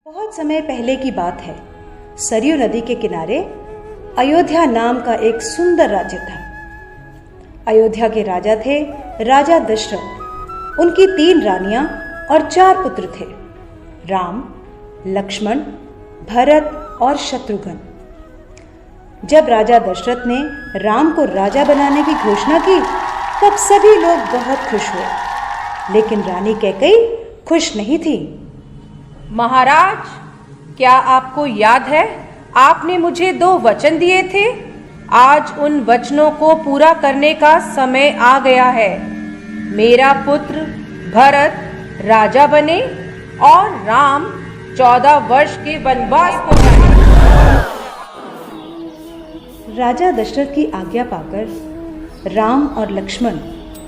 बहुत समय पहले की बात है। सरयू नदी के किनारे अयोध्या नाम का एक सुंदर राज्य था। अयोध्या के राजा थे राजा दशरथ। उनकी 3 रानियां और 4 पुत्र थे, राम, लक्ष्मण, भरत और शत्रुघ्न। जब राजा दशरथ ने राम को राजा बनाने की घोषणा की तब सभी लोग बहुत खुश हुए, लेकिन रानी कैकेयी खुश नहीं थी। महाराज, क्या आपको याद है आपने मुझे 2 वचन दिए थे? आज उन वचनों को पूरा करने का समय आ गया है। मेरा पुत्र भरत राजा बने और राम 14 वर्ष के वनवास को जाए। राजा दशरथ की आज्ञा पाकर राम और लक्ष्मण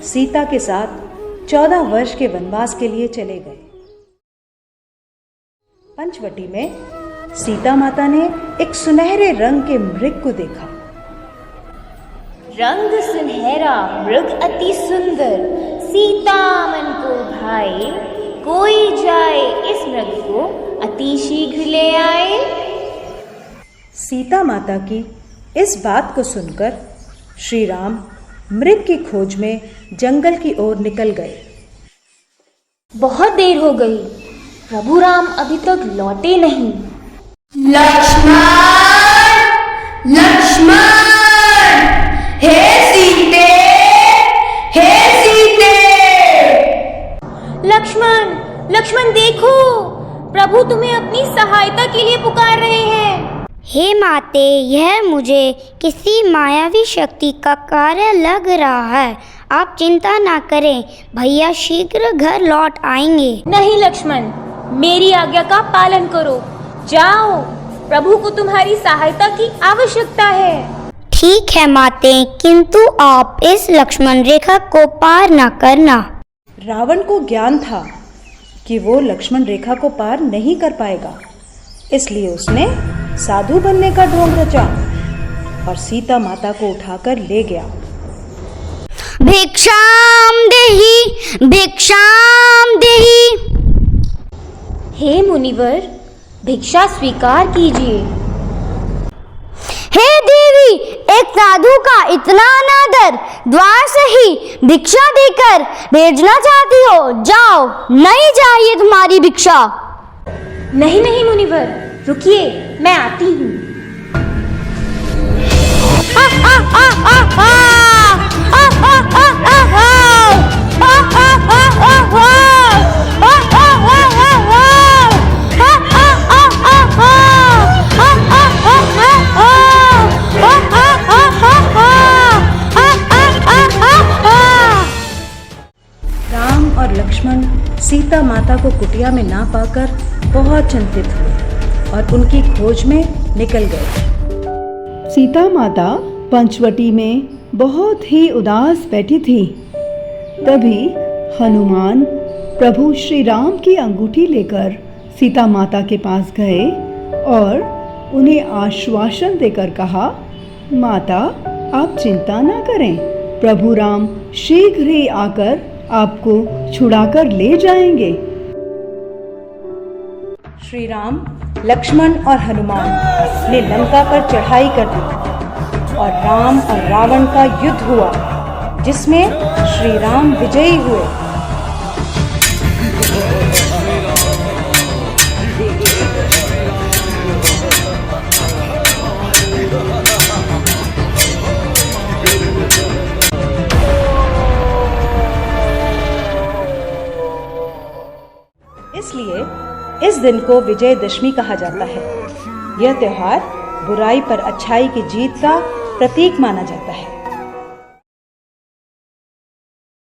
सीता के साथ 14 वर्ष के वनवास के लिए चले गए। पंचवटी में सीता माता ने एक सुनहरे रंग के मृग को देखा। रंग सुनहरा मृग अति सुंदर, सीता मन को भाए, कोई जाए इस मृग को अति शीघ्र ले आए। सीता माता की इस बात को सुनकर श्री राम मृग की खोज में जंगल की ओर निकल गए। बहुत देर हो गई, प्रभु राम अभी तक लौटे नहीं। लक्ष्मण, लक्ष्मण, हे सीते, हे सीते। लक्ष्मण, लक्ष्मण देखो, प्रभु तुम्हें अपनी सहायता के लिए पुकार रहे हैं। हे माते, यह मुझे किसी मायावी शक्ति का कार्य लग रहा है। आप चिंता ना करें, भैया शीघ्र घर लौट आएंगे। नहीं लक्ष्मण, मेरी आज्ञा का पालन करो। जाओ, प्रभु को तुम्हारी सहायता की आवश्यकता है। ठीक है माते, किंतु आप इस लक्ष्मण रेखा को पार न करना। रावण को ज्ञान था कि वो लक्ष्मण रेखा को पार नहीं कर पाएगा, इसलिए उसने साधु बनने का ढोंग रचा और सीता माता को उठाकर ले गया। भिक्षाम देहि, भिक्षाम देहि। हे मुनिवर, भिक्षा स्वीकार कीजिए। हे देवी, एक साधु का इतना अनादर, द्वार से ही भिक्षा देकर भेजना चाहती हो? जाओ, नहीं चाहिए तुम्हारी भिक्षा। नहीं नहीं मुनिवर, रुकिए, मैं आती हूँ। राम और लक्ष्मण सीता माता को कुटिया में ना पाकर बहुत चिंतित हुए और उनकी खोज में निकल गए। सीता माता पंचवटी में बहुत ही उदास बैठी थी। तभी हनुमान प्रभु श्री राम की अंगूठी लेकर सीता माता के पास गए और उन्हें आश्वासन देकर कहा, माता आप चिंता ना करें, प्रभु राम शीघ्र ही आकर आपको छुड़ाकर ले जाएंगे। श्री राम, लक्ष्मण और हनुमान ने लंका पर चढ़ाई कर दी और राम और रावण का युद्ध हुआ, जिसमें श्री राम विजयी हुए। इसलिए इस दिन को विजयदशमी कहा जाता है। यह त्योहार बुराई पर अच्छाई की जीत का प्रतीक माना जाता है।